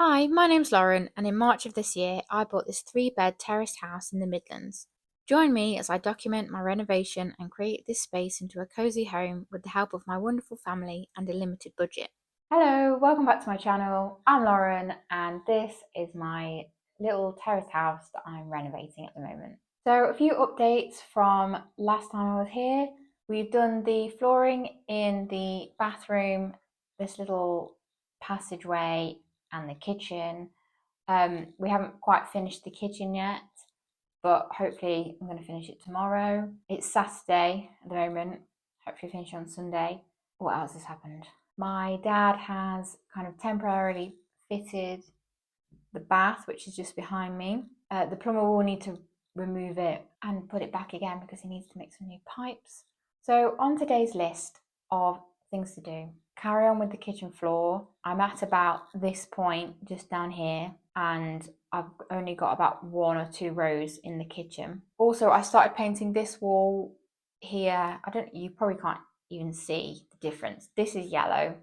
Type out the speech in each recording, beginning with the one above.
Hi, my name's Lauren, and in March of this year, I bought this 3-bed terraced house in the Midlands. Join me as I document my renovation and create this space into a cosy home with the help of my wonderful family and a limited budget. Hello, welcome back to my channel. I'm Lauren, and this is my little terraced house that I'm renovating at the moment. So, a few updates from last time I was here. We've done the flooring in the bathroom, this little passageway, and the kitchen. We haven't quite finished the kitchen yet, but hopefully I'm going to finish it tomorrow. It's Saturday at the moment, hopefully finish on Sunday. What else has happened? My dad has kind of temporarily fitted the bath, which is just behind me. The plumber will need to remove it and put it back again because he needs to make some new pipes. So on today's list of things to do, carry on with the kitchen floor. I'm at about this point just down here, and I've only got about 1 or 2 rows in the kitchen. Also, I started painting this wall here. You probably can't even see the difference. This is yellow.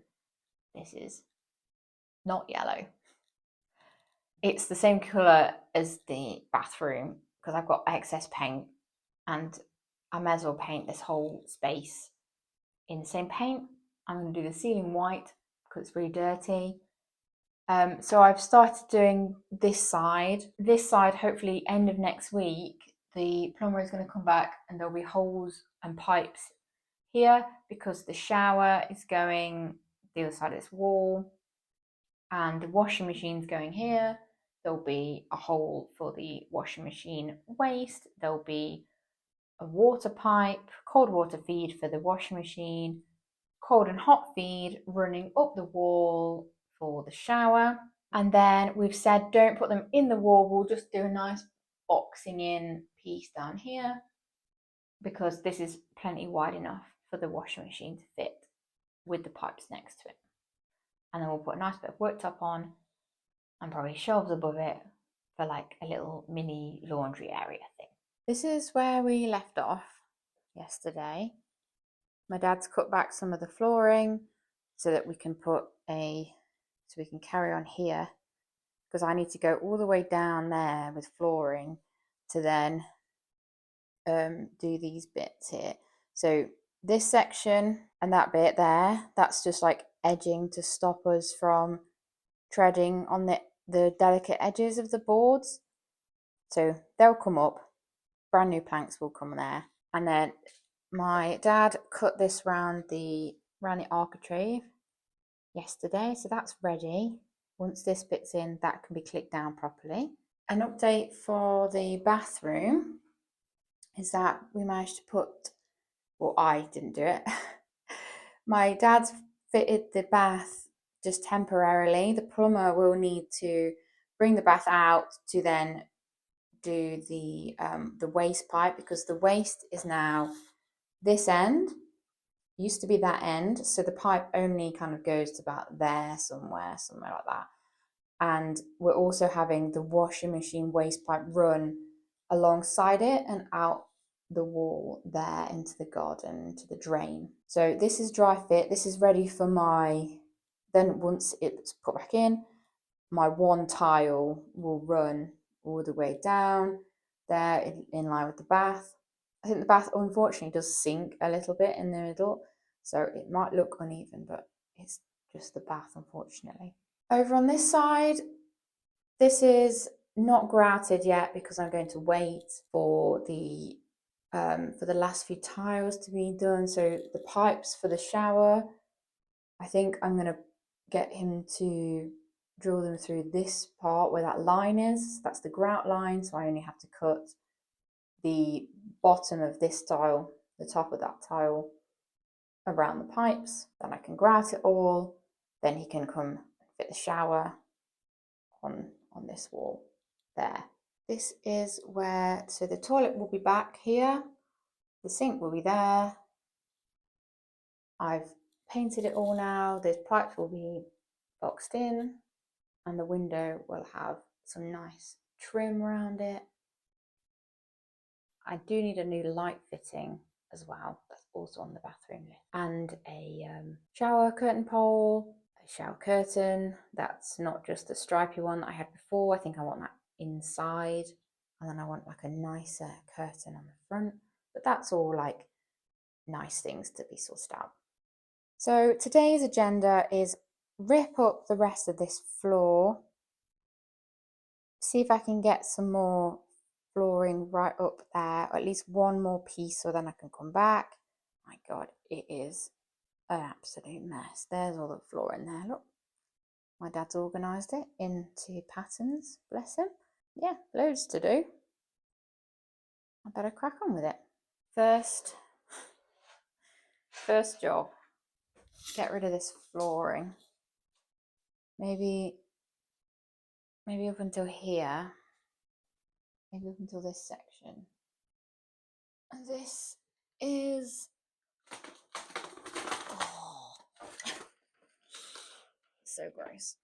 This is not yellow. It's the same colour as the bathroom because I've got excess paint, and I may as well paint this whole space in the same paint. I'm going to do the ceiling white because it's really dirty. So I've started doing this side. This side, hopefully end of next week, the plumber is going to come back and there'll be holes and pipes here because the shower is going the other side of this wall and the washing machine's going here. There'll be a hole for the washing machine waste. There'll be a water pipe, cold water feed for the washing machine, cold and hot feed running up the wall for the shower. And then we've said don't put them in the wall, we'll just do a nice boxing in piece down here because this is plenty wide enough for the washing machine to fit with the pipes next to it. And then we'll put a nice bit of worktop on and probably shelves above it for like a little mini laundry area thing. This is where we left off yesterday. My dad's cut back some of the flooring so that we can carry on here because I need to go all the way down there with flooring to then do these bits here. So this section and that bit there, that's just like edging to stop us from treading on the delicate edges of the boards. So they'll come up, brand new planks will come there. And then my dad cut this round the architrave yesterday, so that's ready. Once this bit's in, that can be clicked down properly. An update for the bathroom is that we managed to put, well, I didn't do it. My dad's fitted the bath just temporarily. The plumber will need to bring the bath out to then do the waste pipe because the waste is now this end. Used to be that end, so the pipe only kind of goes to about there somewhere like that. And we're also having the washing machine waste pipe run alongside it and out the wall there into the garden, into the drain. So this is dry fit. This is ready for then once it's put back in, my one tile will run all the way down there in line with the bath. I think the bath unfortunately does sink a little bit in the middle, so it might look uneven, but it's just the bath, unfortunately. Over on this side, this is not grouted yet because I'm going to wait for the last few tiles to be done. So the pipes for the shower, I think I'm going to get him to drill them through this part where that line is. That's the grout line, so I only have to cut the bottom of this tile, the top of that tile around the pipes. Then I can grout it all. Then he can come fit the shower on this wall there. This is where, so the toilet will be back here, the sink will be there. I've painted it all now. The pipes will be boxed in and the window will have some nice trim around it. I do need a new light fitting as well. That's also on the bathroom list. And a shower curtain pole, a shower curtain that's not just the stripy one that I had before. I think I want that inside, and then I want like a nicer curtain on the front, but that's all like nice things to be sussed out. So today's agenda is rip up the rest of this floor, see if I can get some more flooring right up there, or at least one more piece, so then I can come back. My God, it is an absolute mess. There's all the floor in there, look. My dad's organised it into patterns, bless him. Yeah, loads to do. I better crack on with it. First job, get rid of this flooring. Maybe up until here. Maybe up until this section. And this is, oh, so gross.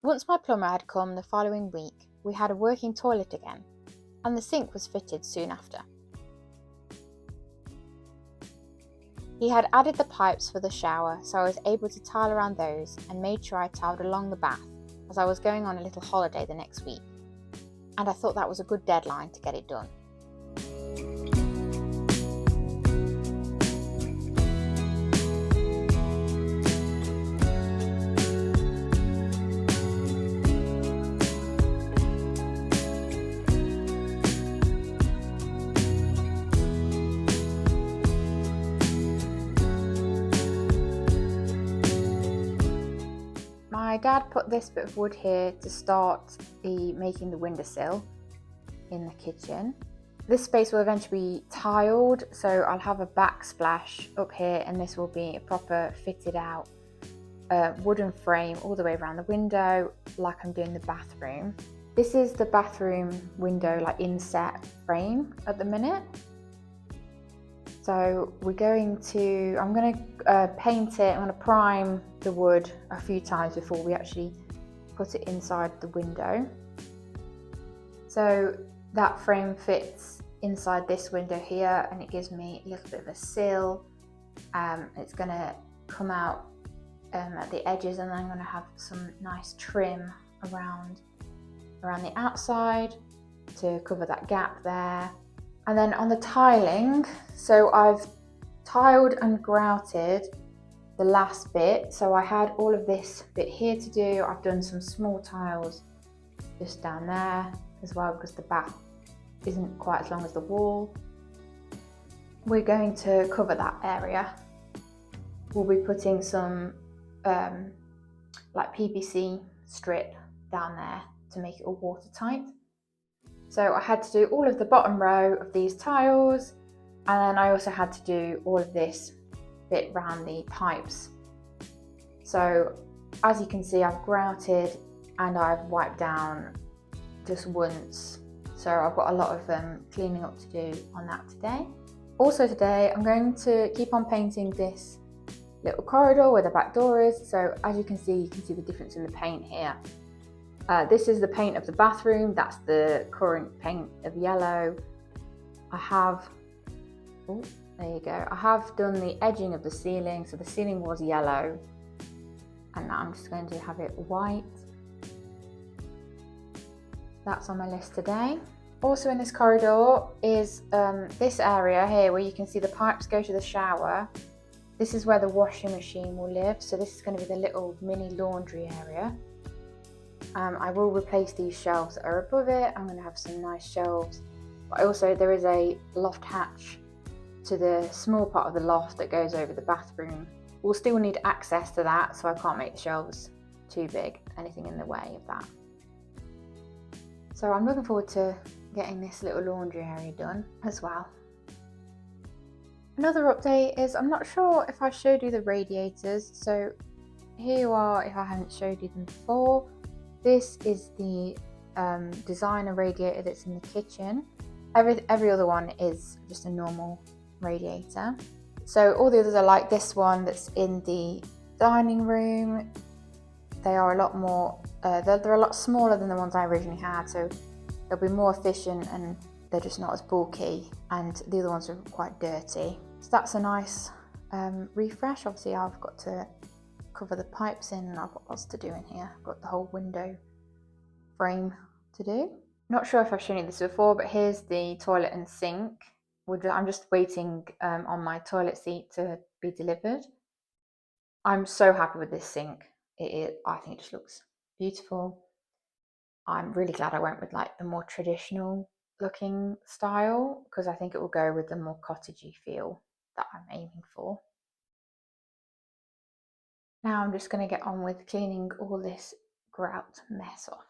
Once my plumber had come the following week, we had a working toilet again, and the sink was fitted soon after. He had added the pipes for the shower, so I was able to tile around those and made sure I tiled along the bath, as I was going on a little holiday the next week, and I thought that was a good deadline to get it done. My dad put this bit of wood here to start making the windowsill in the kitchen. This space will eventually be tiled, so I'll have a backsplash up here, and this will be a proper fitted out wooden frame all the way around the window, like I'm doing the bathroom. This is the bathroom window, like inset frame at the minute. So I'm going to paint it. I'm going to prime the wood a few times before we actually put it inside the window. So that frame fits inside this window here, and it gives me a little bit of a sill. It's going to come out at the edges, and then I'm going to have some nice trim around around the outside to cover that gap there. And then on the tiling, so I've tiled and grouted the last bit. So I had all of this bit here to do. I've done some small tiles just down there as well because the bath isn't quite as long as the wall. We're going to cover that area. We'll be putting some like PVC strip down there to make it all watertight. So I had to do all of the bottom row of these tiles, and then I also had to do all of this bit around the pipes. So as you can see, I've grouted and I've wiped down just once. So I've got a lot of cleaning up to do on that today. Also today, I'm going to keep on painting this little corridor where the back door is. So as you can see the difference in the paint here. This is the paint of the bathroom. That's the current paint of yellow. I have, oh, there you go. I have done the edging of the ceiling. So the ceiling was yellow, and now I'm just going to have it white. That's on my list today. Also in this corridor is this area here where you can see the pipes go to the shower. This is where the washing machine will live. So this is going to be the little mini laundry area. I will replace these shelves that are above it. I'm going to have some nice shelves. But also there is a loft hatch to the small part of the loft that goes over the bathroom. We'll still need access to that, so I can't make the shelves too big, anything in the way of that. So I'm looking forward to getting this little laundry area done as well. Another update is I'm not sure if I showed you the radiators. So here you are if I haven't showed you them before. This is the designer radiator that's in the kitchen. Every other one is just a normal radiator. So all the others are like this one that's in the dining room. They are a lot more, they're a lot smaller than the ones I originally had, so they'll be more efficient and they're just not as bulky, and the other ones are quite dirty. So that's a nice refresh. Obviously I've got to cover the pipes in and I've got lots to do in here. I've got the whole window frame to do. Not sure if I've shown you this before, but here's the toilet and sink. I'm just waiting on my toilet seat to be delivered. I'm so happy with this sink. I think it just looks beautiful. I'm really glad I went with like the more traditional looking style because I think it will go with the more cottagey feel that I'm aiming for. Now I'm just going to get on with cleaning all this grout mess off.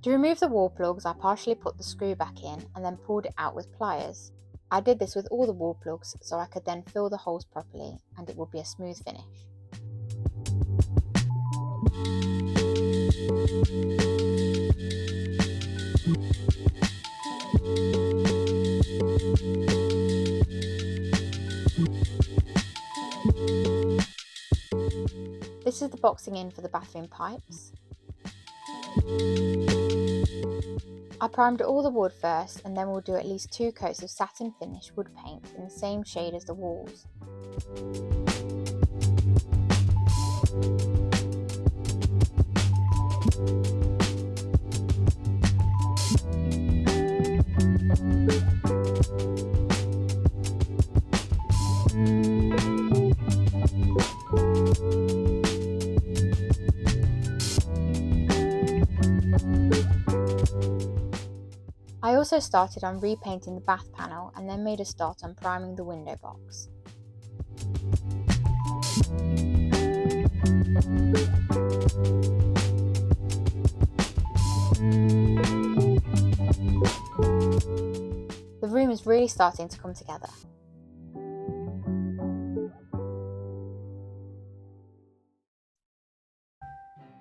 To remove the wall plugs, I partially put the screw back in and then pulled it out with pliers. I did this with all the wall plugs so I could then fill the holes properly and it would be a smooth finish. This is the boxing in for the bathroom pipes. I primed all the wood first and then we'll do at least 2 coats of satin finish wood paint in the same shade as the walls. also started on repainting the bath panel and then made a start on priming the window box. The room is really starting to come together.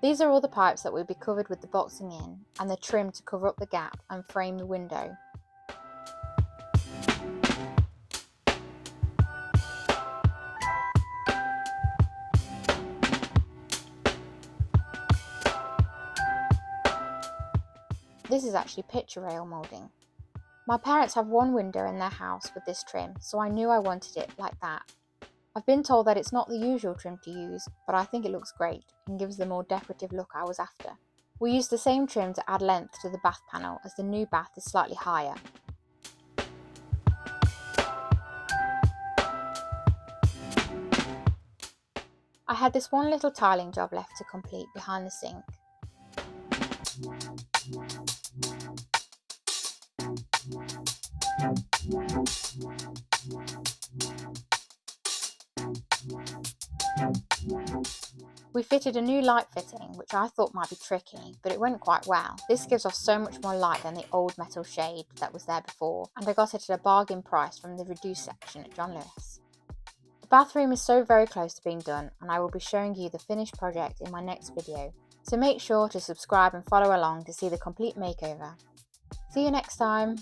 These are all the pipes that will be covered with the boxing in and the trim to cover up the gap and frame the window. This is actually picture rail moulding. My parents have one window in their house with this trim, so I knew I wanted it like that. I've been told that it's not the usual trim to use, but I think it looks great and gives the more decorative look I was after. We used the same trim to add length to the bath panel as the new bath is slightly higher. I had this one little tiling job left to complete behind the sink. We fitted a new light fitting, which I thought might be tricky, but it went quite well. This gives off so much more light than the old metal shade that was there before, and I got it at a bargain price from the reduced section at John Lewis. The bathroom is so very close to being done, and I will be showing you the finished project in my next video, so make sure to subscribe and follow along to see the complete makeover. See you next time!